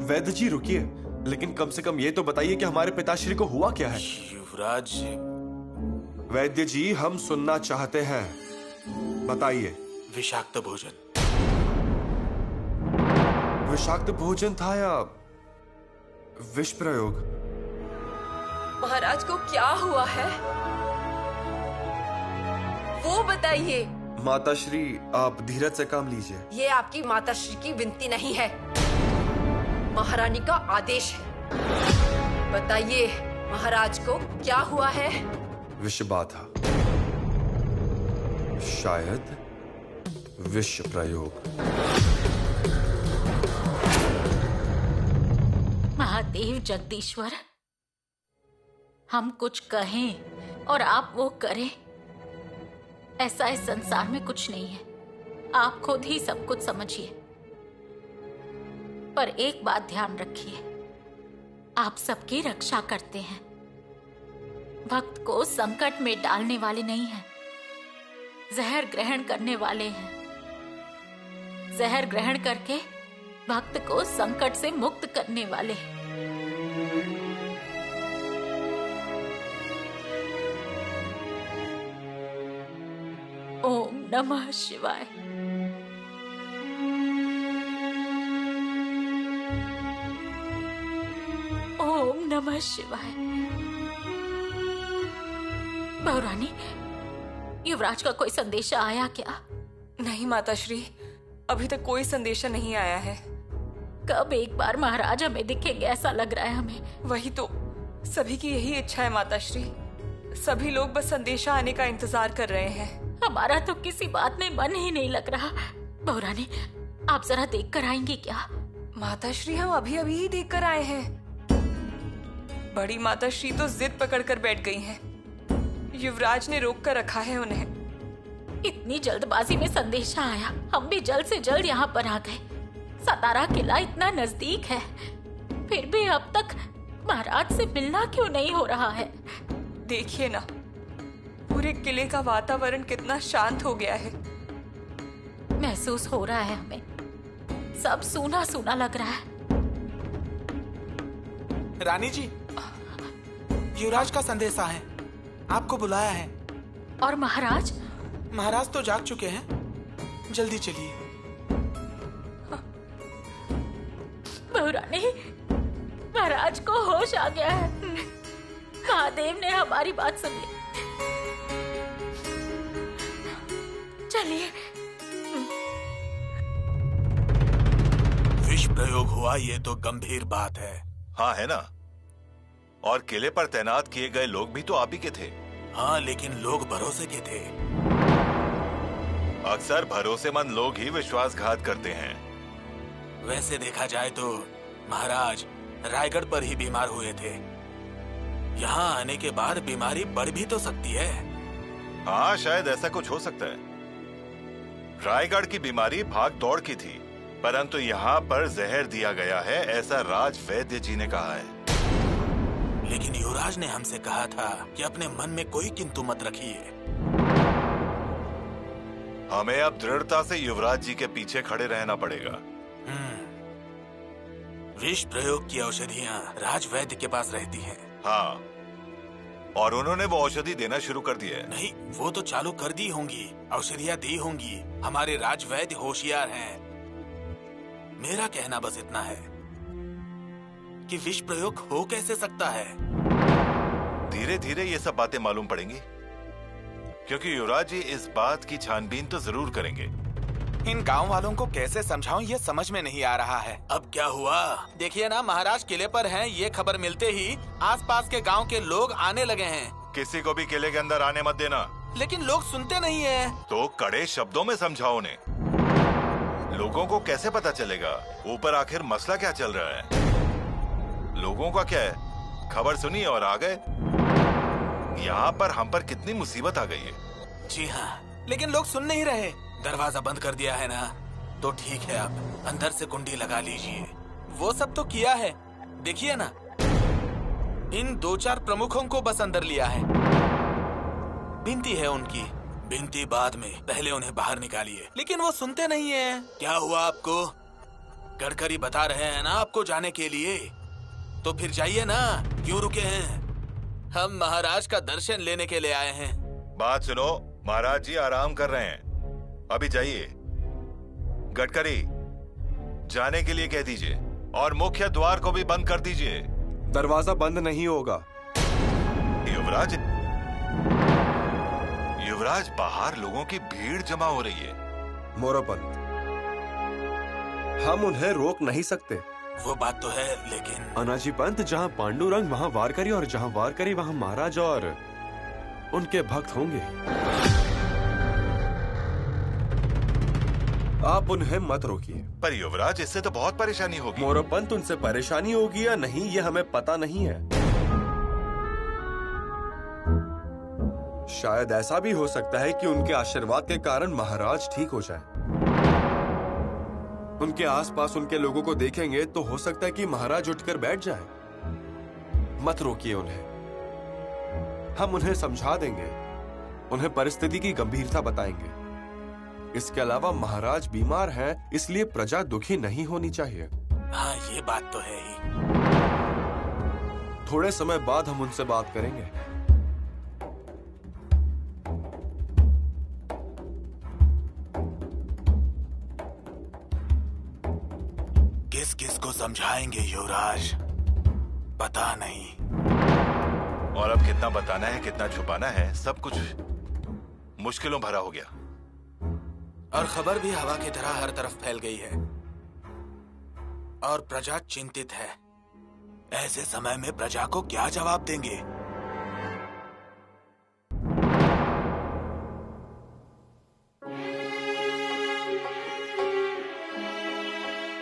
वैद्य जी रुकिए, लेकिन कम से कम ये तो बताइए कि हमारे पिताश्री को हुआ क्या है। युवराज। वैद्य जी हम सुनना चाहते हैं, बताइए। विषाक्त भोजन। विषाक्त भोजन था या विष प्रयोग? महाराज को क्या हुआ है वो बताइए। माताश्री आप धीरज से काम लीजिए। ये आपकी माताश्री की विनती नहीं है, महारानी का आदेश है। बताइए महाराज को क्या हुआ है। विषबाधा, शायद विष प्रयोग। महादेव जगदीश्वर, हम कुछ कहें और आप वो करें, ऐसा इस संसार में कुछ नहीं है। आप खुद ही सब कुछ समझिए। पर एक बात ध्यान रखिए, आप सबकी रक्षा करते हैं, भक्त को संकट में डालने वाले नहीं हैं, जहर ग्रहण करने वाले हैं। जहर ग्रहण करके भक्त को संकट से मुक्त करने वाले हैं। ओम नमः शिवाय। ओम नमः शिवाय। बहुरानी, युवराज का कोई संदेशा आया क्या? नहीं माताश्री, अभी तक कोई संदेशा नहीं आया है। कब एक बार महाराज हमें दिखेंगे ऐसा लग रहा है हमें। वही तो, सभी की यही इच्छा है माताश्री। सभी लोग बस संदेशा आने का इंतजार कर रहे हैं। हमारा तो किसी बात में मन ही नहीं लग रहा। बहुरानी, आप जरा देख कर आएंगी क्या? माताश्री हम अभी अभी ही देख कर आए हैं। बड़ी माताश्री तो जिद पकड़ कर बैठ गई हैं। युवराज ने रोक कर रखा है उन्हें। इतनी जल्दबाजी में संदेशा आया, हम भी जल्द से जल्द यहाँ पर आ गए। सतारा किला इतना नजदीक है, फिर भी अब तक महाराज से मिलना क्यों नहीं हो रहा है? देखिए ना, पूरे किले का वातावरण कितना शांत हो गया है। महसूस हो रहा है हमें, सब सूना सूना लग रहा है। रानी जी, युवराज का संदेशा है, आपको बुलाया है। और महाराज? महाराज तो जाग चुके हैं, जल्दी चलिए। बहुरानी, महाराज को होश आ गया है। महादेव ने हमारी बात सुन ली। चलिए। विष प्रयोग हुआ, ये तो गंभीर बात है। हाँ है ना, और किले पर तैनात किए गए लोग भी तो आप ही के थे। हाँ, लेकिन लोग भरोसे के थे। अक्सर भरोसेमंद लोग ही विश्वासघात करते हैं। वैसे देखा जाए तो महाराज रायगढ़ पर ही बीमार हुए थे। यहाँ आने के बाद बीमारी बढ़ भी तो सकती है। हाँ, शायद ऐसा कुछ हो सकता है। रायगढ़ की बीमारी भाग दौड़ की थी, परंतु यहाँ पर जहर दिया गया है, ऐसा राज वैद्य जी ने कहा है। लेकिन युवराज ने हमसे कहा था कि अपने मन में कोई किंतु मत रखिए। हमें अब दृढ़ता से युवराज जी के पीछे खड़े रहना पड़ेगा। विष प्रयोग की औषधियाँ राज वैद्य के पास रहती हैं। हाँ, और उन्होंने वो औषधि देना शुरू कर दी है। नहीं, वो तो चालू कर दी होंगी, औषधियाँ दी होंगी। हमारे राज वैद्य होशियार हैं। मेरा कहना बस इतना है कि विष प्रयोग हो कैसे सकता है। धीरे धीरे ये सब बातें मालूम पड़ेंगी, क्योंकि युवराज जी इस बात की छानबीन तो जरूर करेंगे। इन गांव वालों को कैसे समझाऊं, ये समझ में नहीं आ रहा है। अब क्या हुआ? देखिए ना, महाराज किले पर हैं, ये खबर मिलते ही आसपास के गांव के लोग आने लगे हैं। किसी को भी किले के अंदर आने मत देना। लेकिन लोग सुनते नहीं हैं। तो कड़े शब्दों में समझाओ उन्हें। लोगों को कैसे पता चलेगा ऊपर आखिर मसला क्या चल रहा है? लोगों का क्या है, खबर सुनी और आ गए। यहाँ पर हम पर कितनी मुसीबत आ गई है। जी हाँ, लेकिन लोग सुन नहीं रहे। दरवाजा बंद कर दिया है ना, तो ठीक है, आप अंदर से कुंडी लगा लीजिए। वो सब तो किया है, देखिए ना, इन 2-4 प्रमुखों को बस अंदर लिया है। विनती है उनकी, विनती बाद में, पहले उन्हें बाहर निकालिए। लेकिन वो सुनते नहीं है। क्या हुआ आपको? गडकरी बता रहे हैं ना आपको जाने के लिए, तो फिर जाइए ना, क्यों रुके हैं? हम महाराज का दर्शन लेने के लिए आए हैं। बात सुनो, महाराज जी आराम कर रहे हैं, अभी जाइए। गडकरी, जाने के लिए कह दीजिए और मुख्य द्वार को भी बंद कर दीजिए। दरवाजा बंद नहीं होगा। युवराज, युवराज, बाहर लोगों की भीड़ जमा हो रही है। मोरोपंत, हम उन्हें रोक नहीं सकते। वो बात तो है, लेकिन अनाजी पंत, जहाँ पांडुरंग वहाँ वारकरी, और जहाँ वारकरी वहाँ महाराज और उनके भक्त होंगे। आप उन्हें मत रोकिए। पर युवराज, इससे तो बहुत परेशानी होगी। मोरोपंत, उनसे परेशानी होगी या नहीं ये हमें पता नहीं है। शायद ऐसा भी हो सकता है कि उनके आशीर्वाद के कारण महाराज ठीक हो जाए। उनके आसपास उनके लोगों को देखेंगे तो हो सकता है कि महाराज उठकर बैठ जाए। मत रोकिए उन्हें, हम उन्हें समझा देंगे, उन्हें परिस्थिति की गंभीरता बताएंगे। इसके अलावा महाराज बीमार हैं, इसलिए प्रजा दुखी नहीं होनी चाहिए। हाँ, ये बात तो है ही। थोड़े समय बाद हम उनसे बात करेंगे। किस किस को समझाएंगे युवराज, पता नहीं। और अब कितना बताना है, कितना छुपाना है, सब कुछ मुश्किलों भरा हो गया। और खबर भी हवा की तरह हर तरफ फैल गई है और प्रजा चिंतित है। ऐसे समय में प्रजा को क्या जवाब देंगे?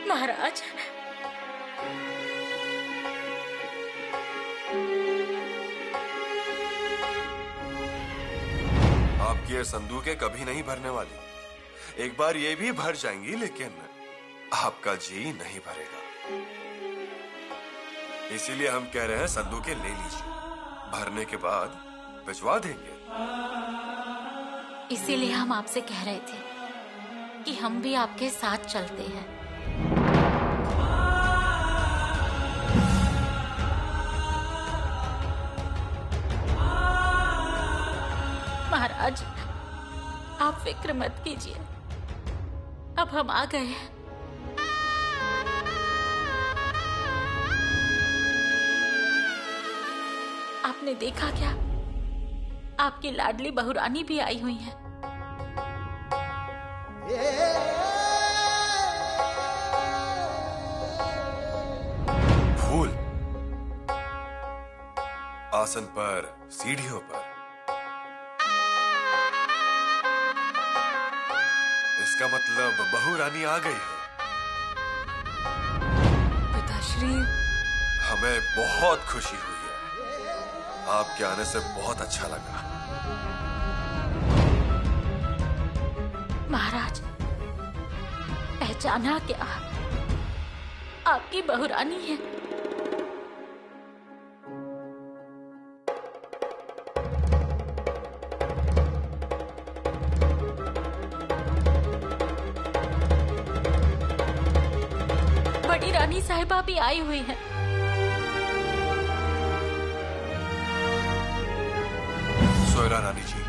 महाराज, आपकी ये संदूकें कभी नहीं भरने वाली। एक बार ये भी भर जाएंगी, लेकिन आपका जी नहीं भरेगा। इसीलिए हम कह रहे हैं संदूकें ले लीजिए, भरने के बाद भिजवा देंगे। इसीलिए हम आपसे कह रहे थे कि हम भी आपके साथ चलते हैं। महाराज, आप फिक्र मत कीजिए, अब हम आ गए हैं। आपने देखा क्या? आपकी लाडली बहुरानी भी आई हुई है। फूल आसन पर, सीढ़ियों पर। इसका मतलब बहू रानी आ गई है। पिताश्री, हमें बहुत खुशी हुई है। आपके आने से बहुत अच्छा लगा। महाराज, पहचाना क्या? आपकी बहुरानी है। बड़ी रानी साहिबा भी आई हुई है। सोयरा रानी जी,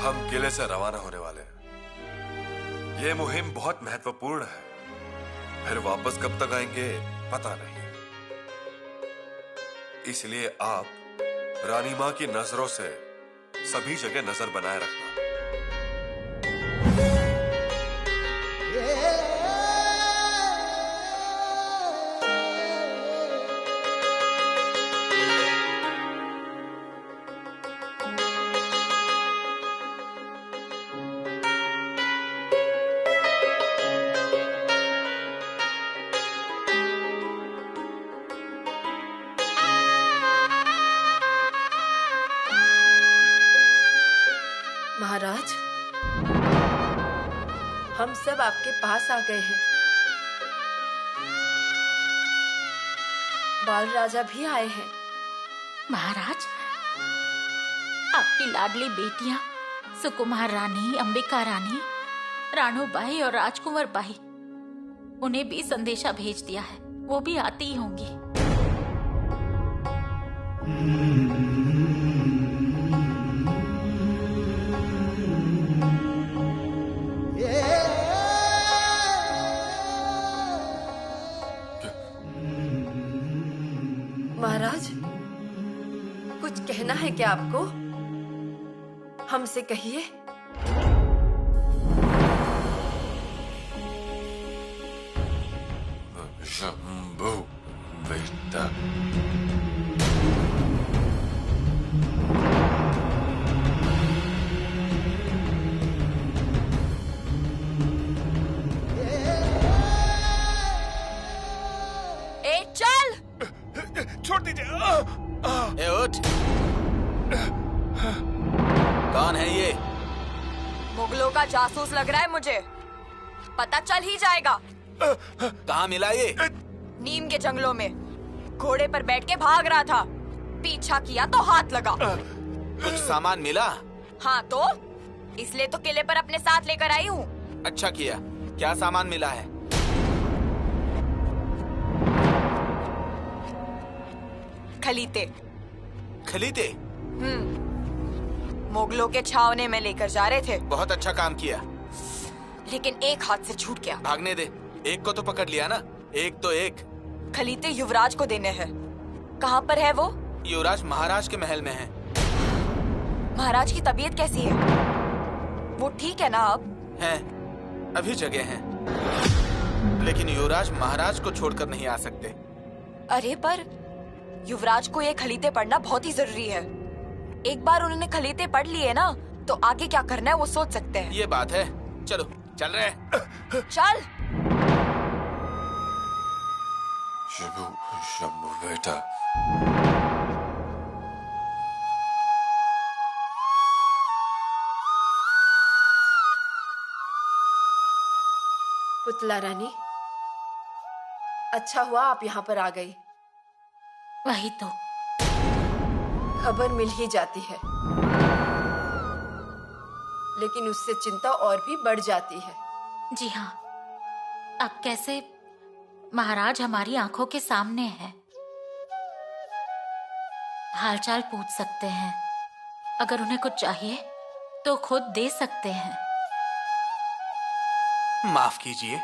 हम किले से रवाना होने वाले हैं। ये मुहिम बहुत महत्वपूर्ण है। फिर वापस कब तक आएंगे पता नहीं। इसलिए आप रानी माँ की नजरों से सभी जगह नजर बनाए रखना। महाराज, हम सब आपके पास आ गए हैं। बाल राजा भी आए हैं। महाराज, आपकी लाडली बेटियां सुकुमार रानी, अंबिका रानी, रानूबाई और राजकुंवर बाई उन्हें भी संदेशा भेज दिया है, वो भी आती ही होंगी। महाराज, कुछ कहना है क्या आपको? हमसे कहिए। शंभु बेटा, ए चल! छोड़ दीजिए। ए उठ। कौन है ये? मुगलों का जासूस लग रहा है मुझे। पता चल ही जाएगा। कहाँ मिला ये? नीम के जंगलों में घोड़े पर बैठ के भाग रहा था, पीछा किया तो हाथ लगा। कुछ सामान मिला? हाँ तो इसलिए तो किले पर अपने साथ लेकर आई हूँ। अच्छा किया। क्या सामान मिला है? खलीते। खलीते? मुगलों के छावने में लेकर जा रहे थे, बहुत अच्छा काम किया। लेकिन एक हाथ से छूट गया। भागने दे, एक को तो पकड़ लिया ना। एक तो एक। खलीते युवराज को देने हैं। कहाँ पर है वो? युवराज महाराज के महल में है। महाराज की तबीयत कैसी है? वो ठीक है ना अब? हैं, अभी जगह हैं। लेकिन युवराज महाराज को छोड़कर नहीं आ सकते। अरे पर युवराज को ये खलीते पढ़ना बहुत ही जरूरी है। एक बार उन्होंने खलीते पढ़ लिए ना तो आगे क्या करना है वो सोच सकते हैं। ये बात है। चलो चल रहे हैं। चल। शंभु बेटा, पुतला रानी, अच्छा हुआ आप यहाँ पर आ गई। वही तो। खबर मिल ही जाती है, लेकिन उससे चिंता और भी बढ़ जाती है। जी हाँ, अब कैसे? महाराज हमारी आंखों के सामने है, हालचाल पूछ सकते हैं। अगर उन्हें कुछ चाहिए तो खुद दे सकते हैं। माफ कीजिए,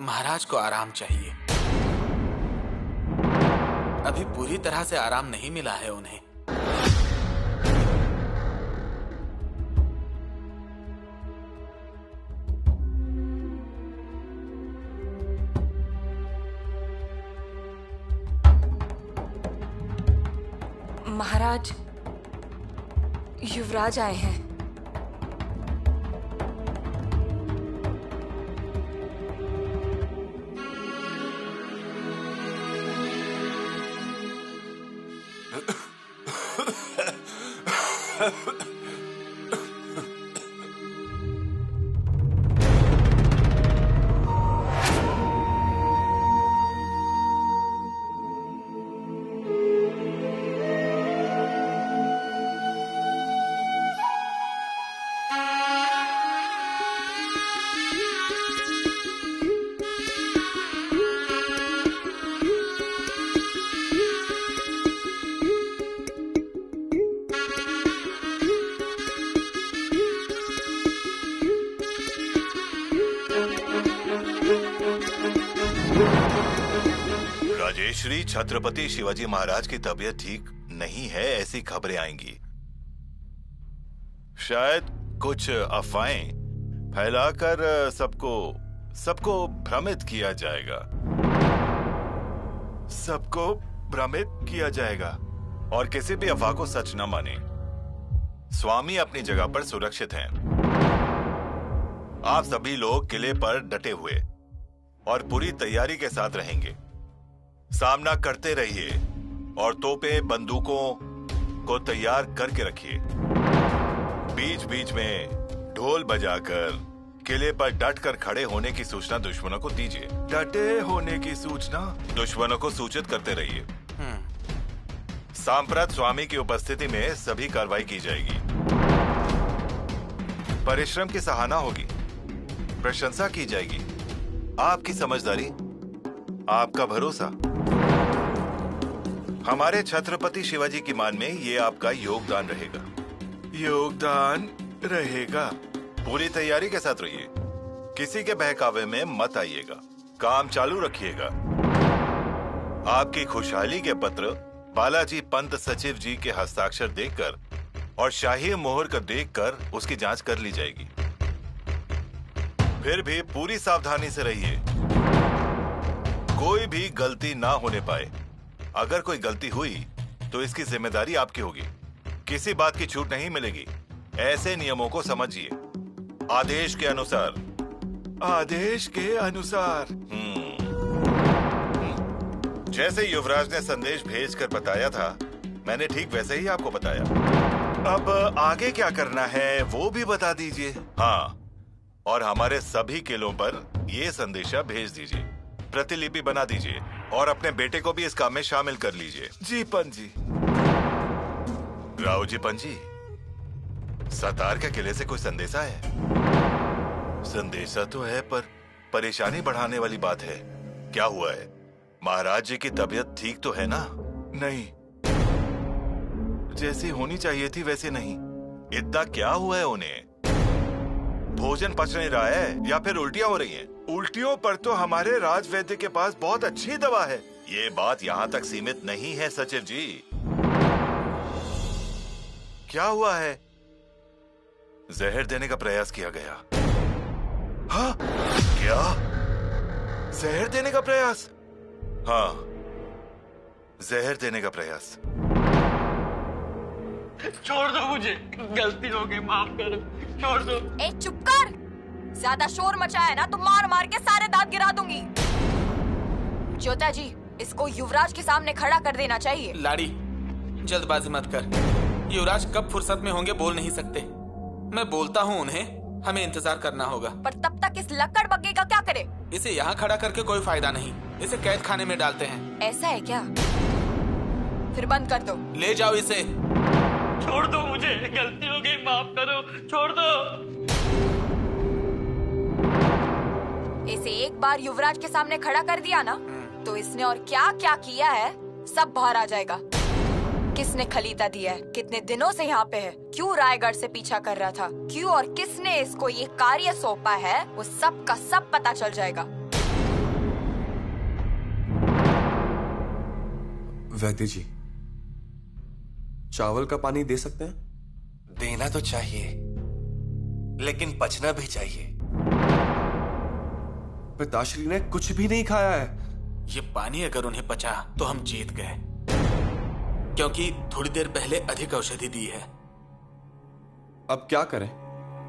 महाराज को आराम चाहिए। अभी पूरी तरह से आराम नहीं मिला है उन्हें। महाराज, युवराज आए हैं। राजेश्री, छत्रपति शिवाजी महाराज की तबीयत ठीक नहीं है, ऐसी खबरें आएंगी। शायद कुछ अफवाहें फैलाकर सबको भ्रमित किया जाएगा। सबको भ्रमित किया जाएगा और किसी भी अफवाह को सच न माने। स्वामी अपनी जगह पर सुरक्षित हैं। आप सभी लोग किले पर डटे हुए और पूरी तैयारी के साथ रहेंगे। सामना करते रहिए और तोपें, बंदूकों को तैयार करके रखिए। बीच बीच में ढोल बजाकर किले पर डट कर खड़े होने की सूचना दुश्मनों को दीजिए। डटे होने की सूचना दुश्मनों को सूचित करते रहिए। सांप्रत स्वामी की उपस्थिति में सभी कार्रवाई की जाएगी। परिश्रम की सराहना होगी, प्रशंसा की जाएगी। आपकी समझदारी, आपका भरोसा, हमारे छत्रपति शिवाजी की मान में ये आपका योगदान रहेगा। योगदान रहेगा। पूरी तैयारी के साथ रहिए, किसी के बहकावे में मत आइएगा, काम चालू रखिएगा। आपकी खुशहाली के पत्र बालाजी पंत सचिव जी के हस्ताक्षर देखकर और शाही मोहर को देखकर उसकी जांच कर ली जाएगी। फिर भी पूरी सावधानी से रहिए, कोई भी गलती ना होने पाए। अगर कोई गलती हुई तो इसकी जिम्मेदारी आपकी होगी, किसी बात की छूट नहीं मिलेगी। ऐसे नियमों को समझिए। आदेश के अनुसार, आदेश के अनुसार। जैसे युवराज ने संदेश भेजकर बताया था, मैंने ठीक वैसे ही आपको बताया। अब आगे क्या करना है वो भी बता दीजिए। हाँ, और हमारे सभी किलों पर ये संदेशा भेज दीजिए, प्रतिलिपि बना दीजिए और अपने बेटे को भी इस काम में शामिल कर लीजिए। जी पंत जी। राव जी पंत जी, सतार के किले से कोई संदेशा है? संदेशा तो है, पर परेशानी बढ़ाने वाली बात है। क्या हुआ है? महाराज जी की तबीयत ठीक तो है ना? नहीं, जैसी होनी चाहिए थी वैसे नहीं। इतना क्या हुआ है उन्हें? भोजन पच नहीं रहा है या फिर उल्टियां हो रही हैं? उल्टियों पर तो हमारे राजवैद्य के पास बहुत अच्छी दवा है। ये बात यहाँ तक सीमित नहीं है सचिव जी। क्या हुआ है? जहर देने का प्रयास किया गया। हाँ? क्या? जहर देने का प्रयास? हाँ, जहर देने का प्रयास। छोड़ दो मुझे, गलती हो गई, माफ करो, छोड़ दो। ए चुप कर, ज्यादा शोर मचाया ना तो मार मार के सारे दांत गिरा दूंगी। ज्योता जी, इसको युवराज के सामने खड़ा कर देना चाहिए। लाड़ी, जल्दबाजी मत कर। युवराज कब फुर्सत में होंगे बोल नहीं सकते। मैं बोलता हूँ उन्हें, हमें इंतजार करना होगा। पर तब तक इस लक्कड़ बग्गे का क्या करे? इसे यहाँ खड़ा करके कोई फायदा नहीं, इसे कैद खाने में डालते हैं। ऐसा है क्या? फिर बंद कर दो। ले जाओ इसे। छोड़ दो मुझे, गलती हो गई, माफ करो, छोड़ दो। इसे एक बार युवराज के सामने खड़ा कर दिया ना, तो इसने और क्या क्या किया है सब बाहर आ जाएगा। किसने खलीता दिया है, कितने दिनों से यहाँ पे है, क्यों रायगढ़ से पीछा कर रहा था, क्यों और किसने इसको ये कार्य सौंपा है, वो सब का सब पता चल जाएगा। वैद्य जी, चावल का पानी दे सकते हैं? देना तो चाहिए, लेकिन पचना भी चाहिए। पिताश्री ने कुछ भी नहीं खाया है। ये पानी अगर उन्हें पचा तो हम जीत गए, क्योंकि थोड़ी देर पहले अधिक औषधि दी है। अब क्या करें?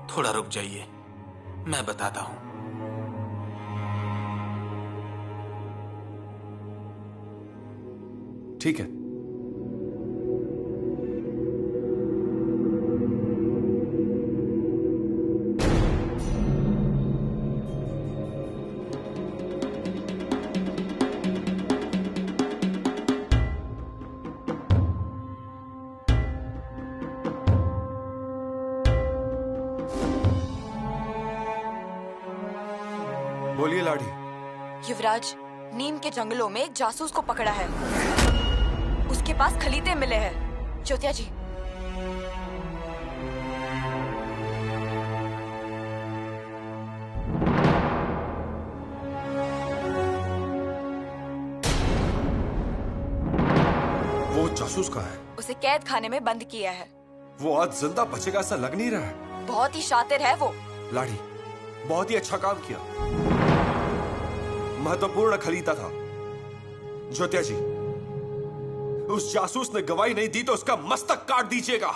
थोड़ा रुक जाइए, मैं बताता हूं। ठीक है। बोलिए लाड़ी। युवराज, नीम के जंगलों में एक जासूस को पकड़ा है, उसके पास खलीते मिले हैं। ज्योतिया जी, वो जासूस कहाँ है? उसे कैद खाने में बंद किया है। वो आज जिंदा बचेगा ऐसा लग नहीं रहा है। बहुत ही शातिर है वो। लाड़ी, बहुत ही अच्छा काम किया, महत्वपूर्ण खलीता था। ज्योतिया जी, उस जासूस ने गवाही नहीं दी तो उसका मस्तक काट दीजिएगा।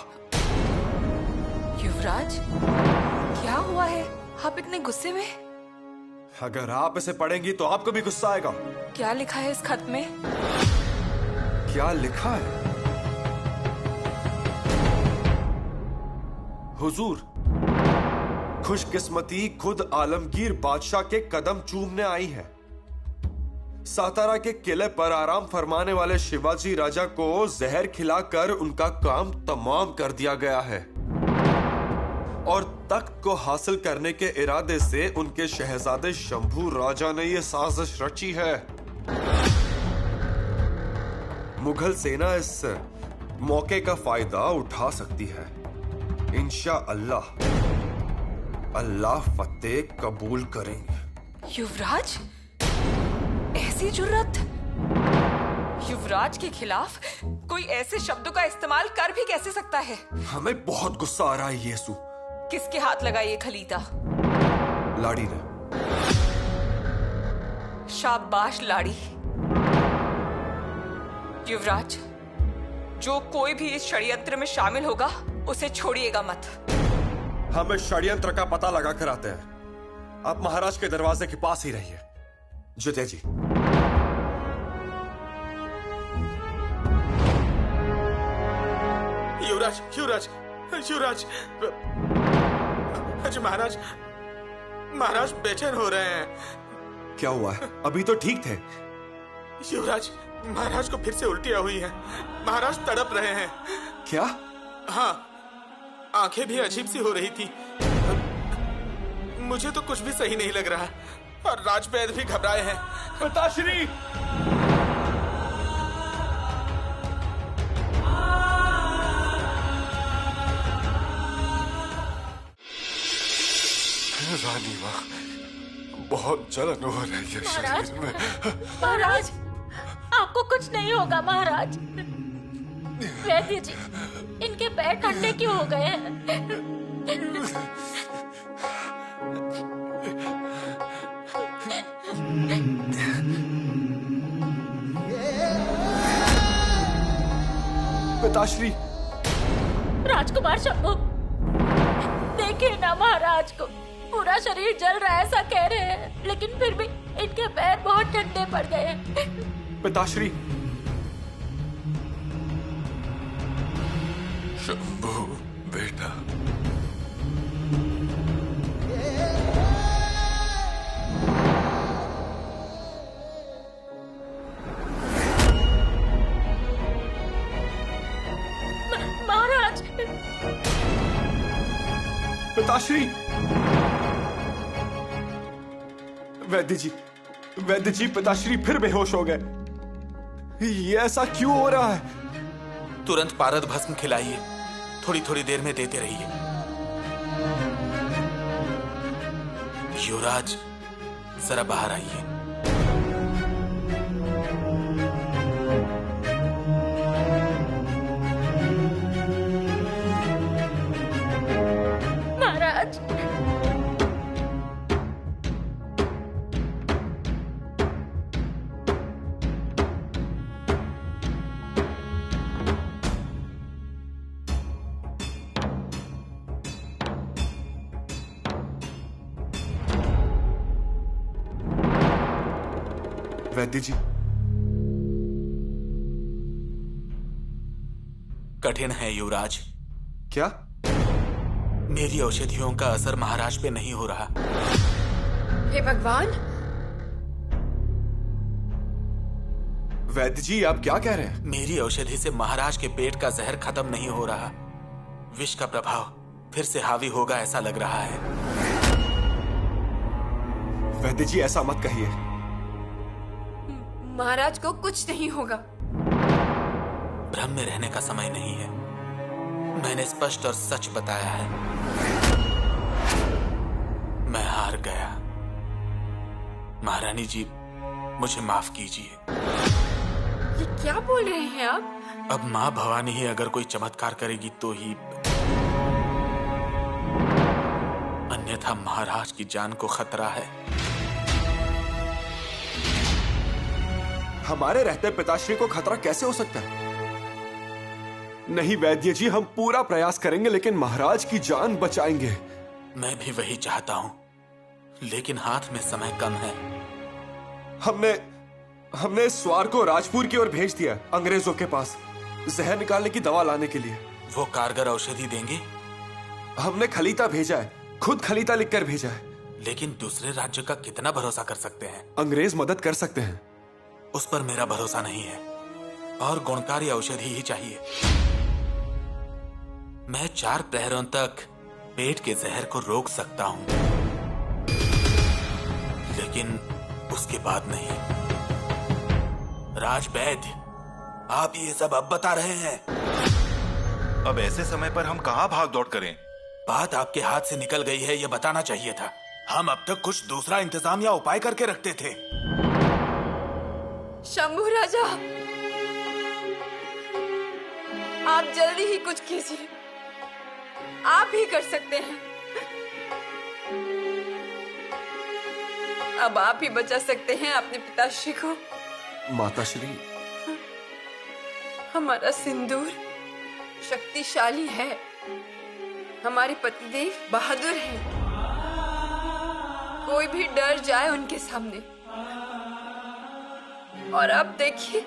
युवराज, क्या हुआ है? आप इतने गुस्से में? अगर आप इसे पढ़ेंगी तो आपको भी गुस्सा आएगा। क्या लिखा है इस खत में? क्या लिखा है? हुजूर, खुशकिस्मती खुद आलमगीर बादशाह के कदम चूमने आई है। सातारा के किले पर आराम फरमाने वाले शिवाजी राजा को जहर खिलाकर उनका काम तमाम कर दिया गया है। और तख्त को हासिल करने के इरादे से उनके शहजादे शंभू राजा ने यह साजिश रची है। मुगल सेना इस मौके का फायदा उठा सकती है। इंशाअल्लाह अल्लाह फतेह कबूल करेंगे। युवराज, ऐसी जुर्रत? युवराज के खिलाफ कोई ऐसे शब्दों का इस्तेमाल कर भी कैसे सकता है? हमें बहुत गुस्सा आ रहा है येसु। किसके हाथ लगा ये खलीता? लाड़ी ने। शाबाश लाड़ी। युवराज, जो कोई भी इस षड्यंत्र में शामिल होगा उसे छोड़िएगा मत। हम इस षड्यंत्र का पता लगा कर आते हैं। आप महाराज के दरवाजे के पास ही रहिए। जिते जी। युवराज, युवराज, युवराज, अच्छा महाराज, महाराज बेचैन हो रहे हैं। क्या हुआ है? अभी तो ठीक थे। युवराज, महाराज को फिर से उल्टियां हुई हैं। महाराज तड़प रहे हैं। क्या? हाँ, आंखें भी अजीब सी हो रही थी। मुझे तो कुछ भी सही नहीं लग रहा और राजवैद भी घबराए हैं। पिताश्री! रानी माँ, बहुत जलन हो रही है शरीर में। महाराज, आपको कुछ नहीं होगा महाराज। वैद्य जी, इनके पैर ठंडे क्यों हो गए हैं? पिताश्री! राजकुमार शंभू, देखिए ना महाराज को, पूरा शरीर जल रहा है ऐसा कह रहे हैं, लेकिन फिर भी इनके पैर बहुत ठंडे पड़ गए हैं। पिताश्री! शंभू बेटा, महाराज! पिताश्री! वैद्य जी, पिताश्री फिर बेहोश हो गए। ये ऐसा क्यों हो रहा है? तुरंत पारद भस्म खिलाइए, थोड़ी थोड़ी देर में देते रहिए। युवराज, जरा बाहर आइए। महाराज! वैद्य जी, कठिन है युवराज। क्या? मेरी औषधियों का असर महाराज पे नहीं हो रहा। हे भगवान! वैद्य जी, आप क्या कह रहे हैं? मेरी औषधि से महाराज के पेट का जहर खत्म नहीं हो रहा। विष का प्रभाव फिर से हावी होगा ऐसा लग रहा है। वैद्य जी, ऐसा मत कहिए। महाराज को कुछ नहीं होगा। भ्रम में रहने का समय नहीं है। मैंने स्पष्ट और सच बताया है। मैं हार गया। महारानी जी, मुझे माफ कीजिए। ये क्या बोल रहे हैं आप? अब माँ भवानी ही अगर कोई चमत्कार करेगी तो ही, अन्यथा महाराज की जान को खतरा है। हमारे रहते पिताश्री को खतरा कैसे हो सकता है? नहीं वैद्य जी, हम पूरा प्रयास करेंगे लेकिन महाराज की जान बचाएंगे। मैं भी वही चाहता हूं, लेकिन हाथ में समय कम है। हमने स्वार को राजपुर की ओर भेज दिया, अंग्रेजों के पास जहर निकालने की दवा लाने के लिए। वो कारगर औषधि देंगे? हमने खलीता भेजा है, खुद खलीता लिखकर भेजा है। लेकिन दूसरे राज्य का कितना भरोसा कर सकते हैं? अंग्रेज मदद कर सकते हैं। उस पर मेरा भरोसा नहीं है और गुणकारी औषधि ही चाहिए। मैं 4 प्रहरों तक पेट के जहर को रोक सकता हूँ, लेकिन उसके बाद नहीं। राज वैद्य, आप ये सब अब बता रहे हैं? अब ऐसे समय पर हम कहाँ भाग दौड़ करें? बात आपके हाथ से निकल गई है, ये बताना चाहिए था। हम अब तक कुछ दूसरा इंतजाम या उपाय करके रखते थे। शंभू राजा, आप जल्दी ही कुछ कीजिए। आप ही कर सकते हैं। अब आप ही बचा सकते हैं अपने पिताश्री को। माताश्री, हमारा सिंदूर शक्तिशाली है, हमारे पतिदेव बहादुर हैं। कोई भी डर जाए उनके सामने। और अब देखिए,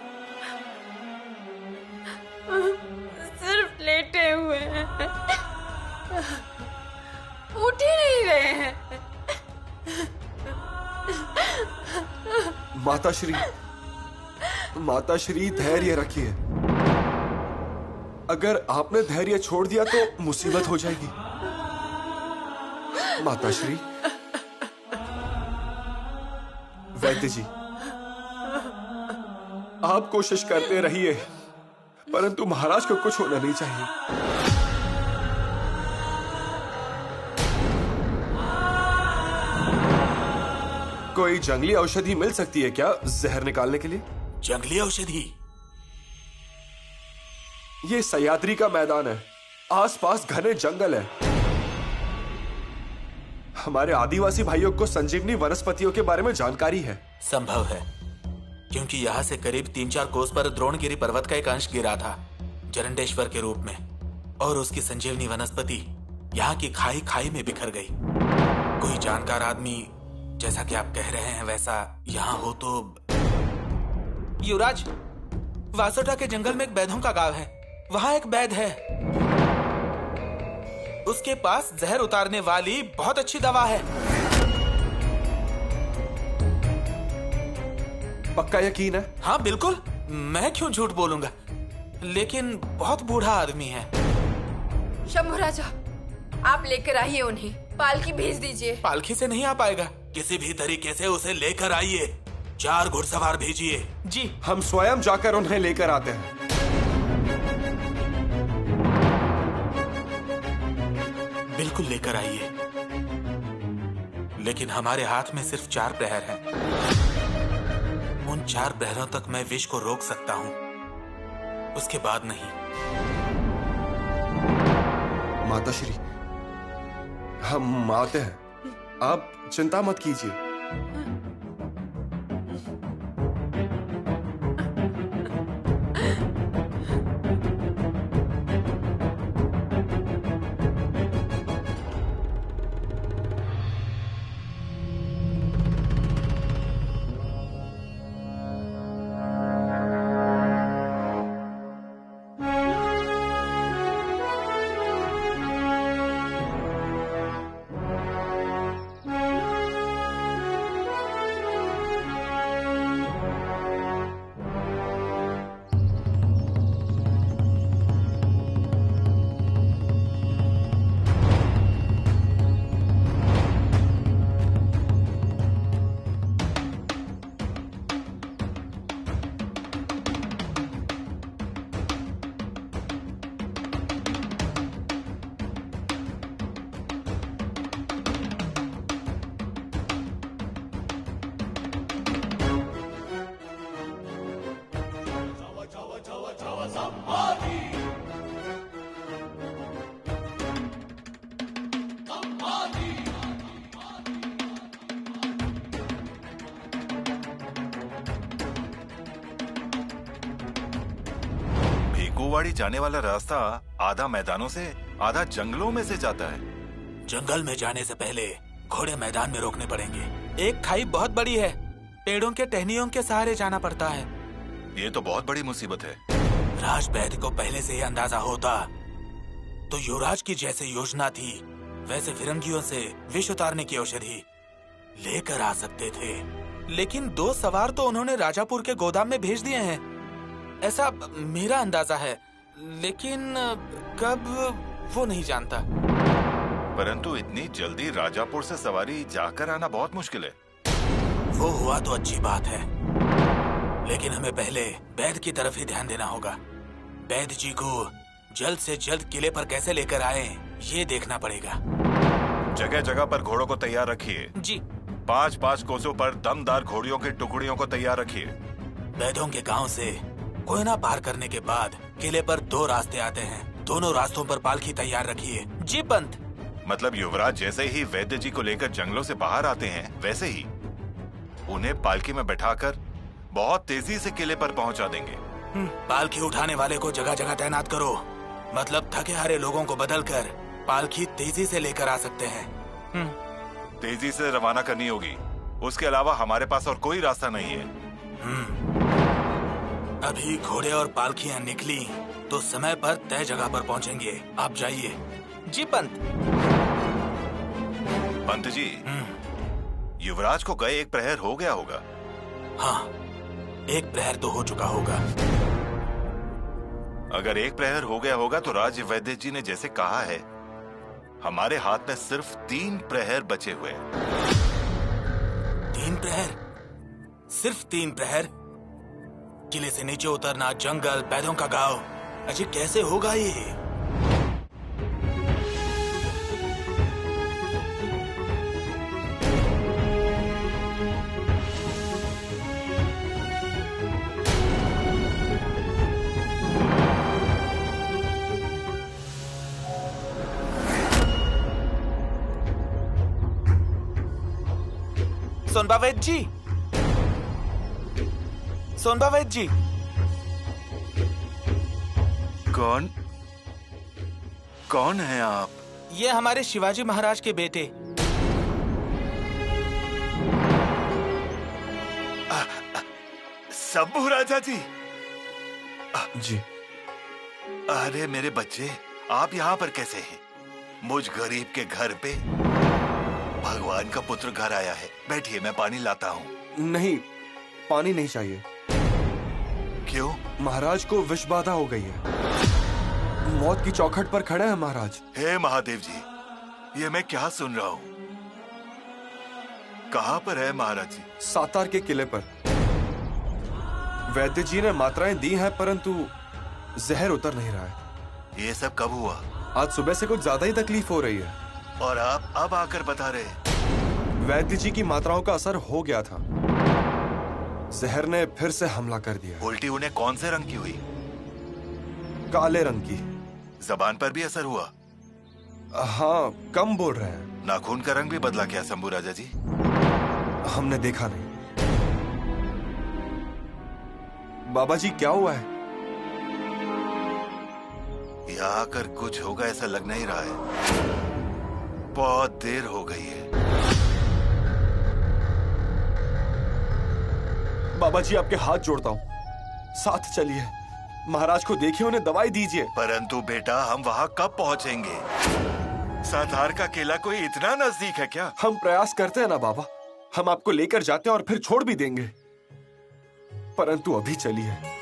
सिर्फ लेटे हुए हैं, उठ ही नहीं रहे हैं। माताश्री धैर्य रखिए। अगर आपने धैर्य छोड़ दिया तो मुसीबत हो जाएगी। माताश्री, वैद्य जी, आप कोशिश करते रहिए, परंतु महाराज को कुछ होना नहीं चाहिए। कोई जंगली औषधि मिल सकती है क्या जहर निकालने के लिए? जंगली औषधि? ये सह्याद्री का मैदान है, आसपास घने जंगल है। हमारे आदिवासी भाइयों को संजीवनी वनस्पतियों के बारे में जानकारी है। संभव है, क्योंकि यहाँ से करीब 3-4 कोस पर द्रोणगिरी पर्वत का एक अंश गिरा था, जरंडेश्वर के रूप में, और उसकी संजीवनी वनस्पति यहाँ की खाई खाई में बिखर गई। कोई जानकार आदमी, जैसा कि आप कह रहे हैं, वैसा यहाँ हो तो। युवराज, वासोटा के जंगल में एक वैद्यों का गांव है। वहां एक वैद्य है, उसके पास जहर उतारने वाली बहुत अच्छी दवा है। पक्का यकीन है? हाँ बिल्कुल, मैं क्यों झूठ बोलूंगा, लेकिन बहुत बूढ़ा आदमी है। शंभू राजा, आप लेकर आइए उन्हें, पालकी भेज दीजिए। पालकी से नहीं आ पाएगा, किसी भी तरीके से उसे लेकर आइए। 4 घुड़सवार भेजिए। जी, हम स्वयं जाकर उन्हें लेकर आते हैं। बिल्कुल लेकर आइए, लेकिन हमारे हाथ में सिर्फ 4 प्रहर हैं। उन 4 प्रहरों तक मैं विष को रोक सकता हूं, उसके बाद नहीं। माताश्री, हम आते हैं, आप चिंता मत कीजिए। भेकुवाड़ी जाने वाला रास्ता आधा मैदानों से आधा जंगलों में से जाता है। जंगल में जाने से पहले घोड़े मैदान में रोकने पड़ेंगे। एक खाई बहुत बड़ी है, पेड़ों के टहनियों के सहारे जाना पड़ता है। ये तो बहुत बड़ी मुसीबत है। राज वैद्य को पहले से ही अंदाजा होता तो युवराज की जैसे योजना थी वैसे फिरंगियों से विष उतारने की औषधि लेकर आ सकते थे, लेकिन 2 सवार तो उन्होंने राजापुर के गोदाम में भेज दिए हैं, ऐसा मेरा अंदाजा है। लेकिन कब, वो नहीं जानता। परंतु इतनी जल्दी राजापुर से सवारी जाकर आना बहुत मुश्किल है। वो हुआ तो अच्छी बात है, लेकिन हमें पहले वैद की तरफ ही ध्यान देना होगा। वैद जी को जल्द से जल्द किले पर कैसे लेकर आए, ये देखना पड़ेगा। जगह जगह पर घोड़ों को तैयार रखिए जी। 5-5 कोसों पर दमदार घोड़ियों की टुकड़ियों को तैयार रखिए। वैदों के गांव से कोयना पार करने के बाद किले पर 2 रास्ते आते हैं। दोनों रास्तों पर पालकी तैयार रखिए। जी पंत। मतलब युवराज जैसे ही वैद्य जी को लेकर जंगलों से बाहर आते हैं, वैसे ही उन्हें पालकी में बैठाकर बहुत तेजी से किले पर पहुंचा देंगे। पालकी उठाने वाले को जगह जगह तैनात करो, मतलब थके हारे लोगों को बदलकर पालकी तेजी से लेकर आ सकते हैं। तेजी से रवाना करनी होगी, उसके अलावा हमारे पास और कोई रास्ता नहीं है। अभी घोड़े और पालकियां निकली तो समय पर तय जगह पर पहुंचेंगे। आप जाइए। जी पंत। पंत जी, युवराज को गए 1 प्रहर हो गया होगा। हाँ, 1 प्रहर तो हो चुका होगा। अगर 1 प्रहर हो गया होगा तो राज वैद्य जी ने जैसे कहा है, हमारे हाथ में सिर्फ 3 प्रहर बचे हुए। 3 प्रहर? सिर्फ 3 प्रहर? किले से नीचे उतरना, जंगल, वैद्यों का गांव, अजी कैसे होगा ये? सोनबा वैद्य जी, सोनबा वैद्य जी। कौन है आप? ये हमारे शिवाजी महाराज के बेटे। शंभू राजा जी। जी। अरे मेरे बच्चे, आप यहाँ पर कैसे हैं? मुझ गरीब के घर पे भगवान का पुत्र घर आया है। बैठिए, मैं पानी लाता हूँ। नहीं, पानी नहीं चाहिए। क्यों? महाराज को विष बाधा हो गई है। मौत की चौखट पर खड़े हैं महाराज। हे महादेव जी, ये मैं क्या सुन रहा हूँ? कहाँ पर है महाराज जी? सातार के किले पर। वैद्य जी ने मात्राएं दी हैं, परंतु जहर उतर नहीं रहा है। ये सब कब हुआ? आज सुबह से कुछ ज्यादा ही तकलीफ हो रही है। और आप अब आकर बता रहे? वैद्य जी की मात्राओं का असर हो गया था। जहर ने फिर से हमला कर दिया। उल्टी उन्हें कौन से रंग की हुई? काले रंग की। जबान पर भी असर हुआ? हाँ, कम बोल रहे हैं। नाखून का रंग भी बदला क्या शंभू राजा जी? हमने देखा नहीं। बाबा जी, क्या हुआ है? यहाँ आकर कुछ होगा ऐसा लग नहीं रहा है। बहुत देर हो गई है। बाबा जी, आपके हाथ जोड़ता हूँ, साथ चलिए। महाराज को देखिए, उन्हें दवाई दीजिए। परंतु बेटा, हम वहाँ कब पहुँचेंगे? सातार का किला कोई इतना नजदीक है क्या? हम प्रयास करते हैं ना बाबा। हम आपको लेकर जाते हैं और फिर छोड़ भी देंगे, परंतु अभी चलिए।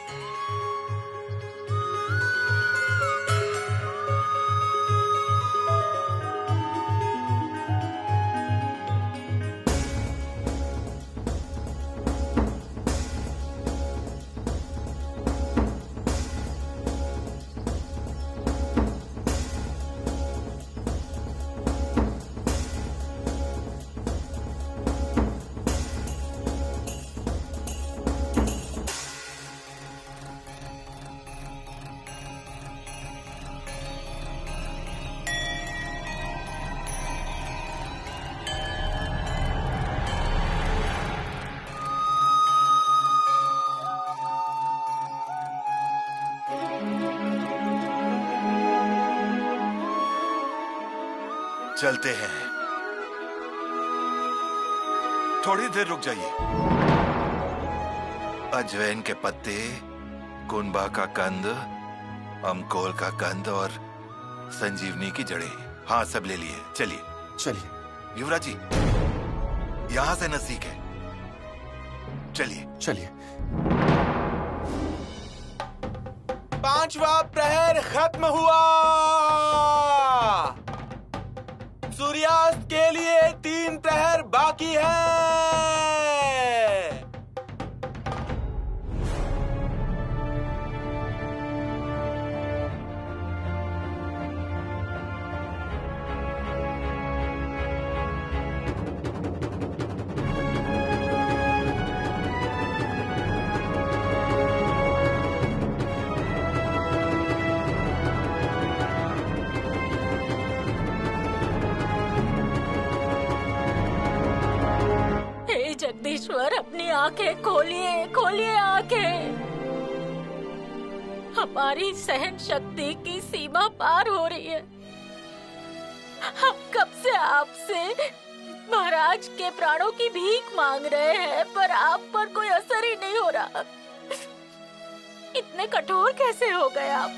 चलते हैं। थोड़ी देर रुक जाइए। अजवैन के पत्ते, कुनबा का कंद, अमकोल का कंद और संजीवनी की जड़ें, हाँ सब ले लिए। चलिए चलिए। युवराज जी, यहां से नजदीक है, चलिए चलिए। 5वां प्रहर खत्म हुआ। सूर्यास्त के लिए 3 प्रहर बाकी है। जगदीश्वर, अपनी आंखें खोलिए, खोलिए आंखें। हमारी सहन शक्ति की सीमा पार हो रही है। हम कब से आपसे महाराज के प्राणों की भीख मांग रहे हैं, पर आप पर कोई असर ही नहीं हो रहा। इतने कठोर कैसे हो गए आप?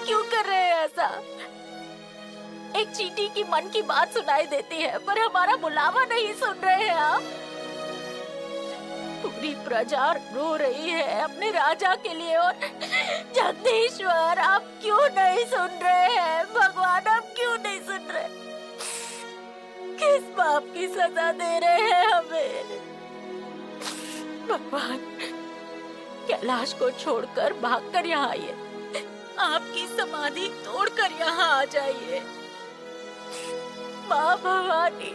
क्यों कर रहे हैं ऐसा? एक चींटी की मन की बात सुनाई देती है, पर हमारा बुलावा नहीं सुन रहे हैं आप। पूरी प्रजा रो रही है अपने राजा के लिए, और जगदीश्वर आप क्यों नहीं सुन रहे हैं? भगवान आप क्यों नहीं सुन रहे? किस पाप की सजा दे रहे हैं हमें? भगवान, कैलाश को छोड़कर भागकर यहाँ आइए। आपकी समाधि तोड़कर यहाँ आ जाइए। माँ भवानी,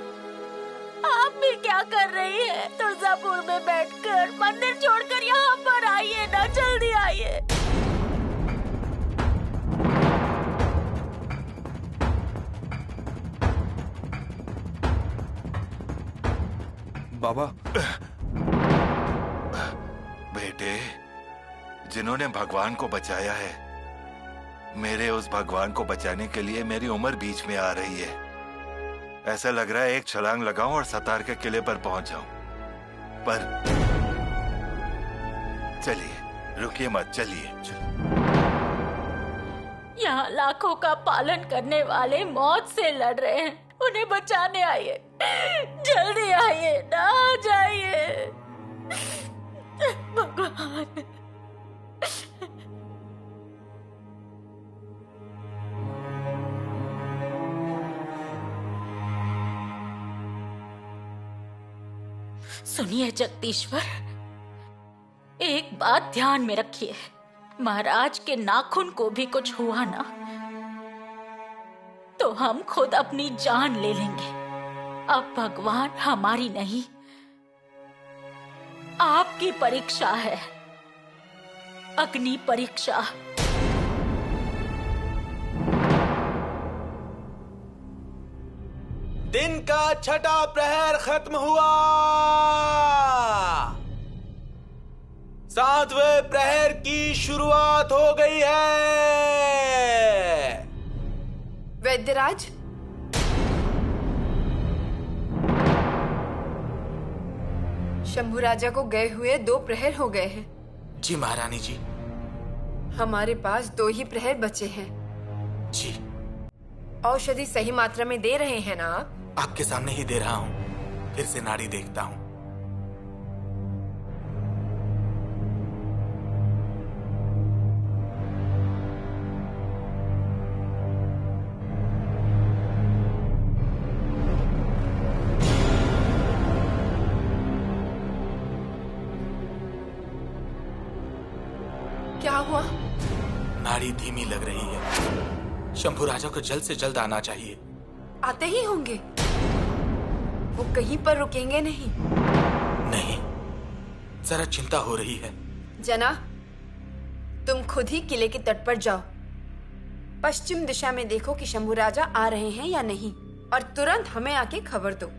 आप भी क्या कर रही है? तुलजापुर में बैठकर मंदिर छोड़कर यहाँ पर आइए ना, जल्दी आइए। बाबा। बेटे, जिन्होंने भगवान को बचाया है, मेरे उस भगवान को बचाने के लिए मेरी उम्र बीच में आ रही है। ऐसा लग रहा है एक छलांग लगाऊं और सतार के किले पर पहुंच जाऊं, पर चलिए, रुकिए मत, चलिए। यहाँ लाखों का पालन करने वाले मौत से लड़ रहे हैं, उन्हें बचाने आइए। जल्दी आइए ना, आ जाइए भगवान। सुनिए जगदीश्वर, एक बात ध्यान में रखिए। महाराज के नाखून को भी कुछ हुआ ना, तो हम खुद अपनी जान ले लेंगे। अब भगवान हमारी नहीं, आपकी परीक्षा है, अग्नि परीक्षा। दिन का छठा प्रहर खत्म हुआ। 7वें प्रहर की शुरुआत हो गई है। वैद्यराज, शंभू राजा को गए हुए 2 प्रहर हो गए हैं। जी महारानी जी। हमारे पास 2 ही प्रहर बचे हैं। जी। औषधि सही मात्रा में दे रहे हैं ना आप? आपके सामने ही दे रहा हूँ। फिर से नाड़ी देखता हूँ। क्या हुआ? नाड़ी धीमी लग रही है। शंभू राजा को जल्द से जल्द आना चाहिए। आते ही होंगे, वो कहीं पर रुकेंगे नहीं। नहीं, जरा चिंता हो रही है। जना, तुम खुद ही किले के तट पर जाओ। पश्चिम दिशा में देखो कि शंभू राजा आ रहे हैं या नहीं, और तुरंत हमें आके खबर दो।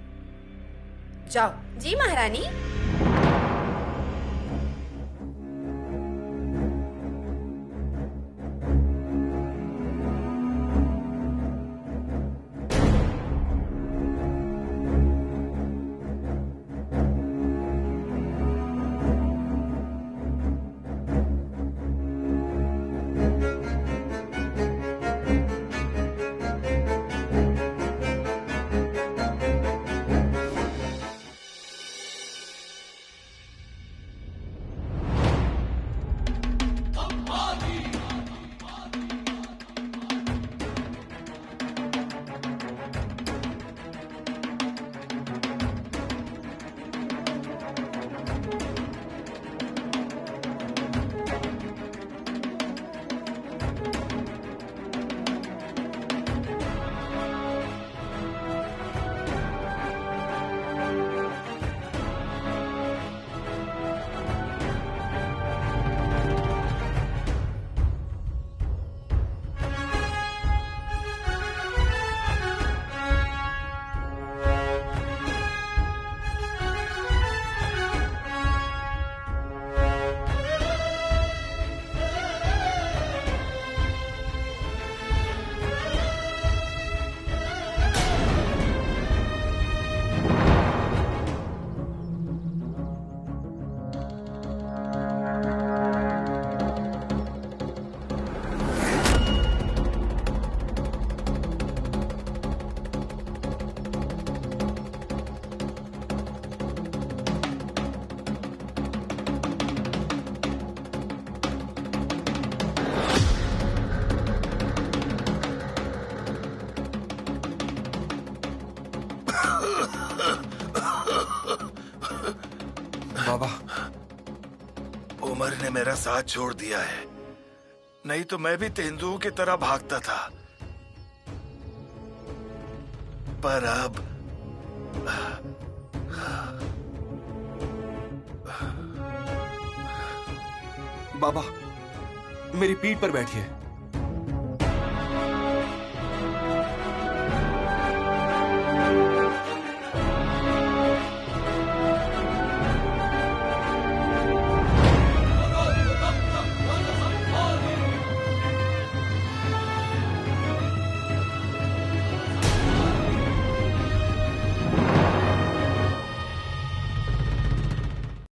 जाओ। जी महारानी। उमर ने मेरा साथ छोड़ दिया है, नहीं तो मैं भी तेंदुओं की तरह भागता था। पर अब बाबा, मेरी पीठ पर बैठिए।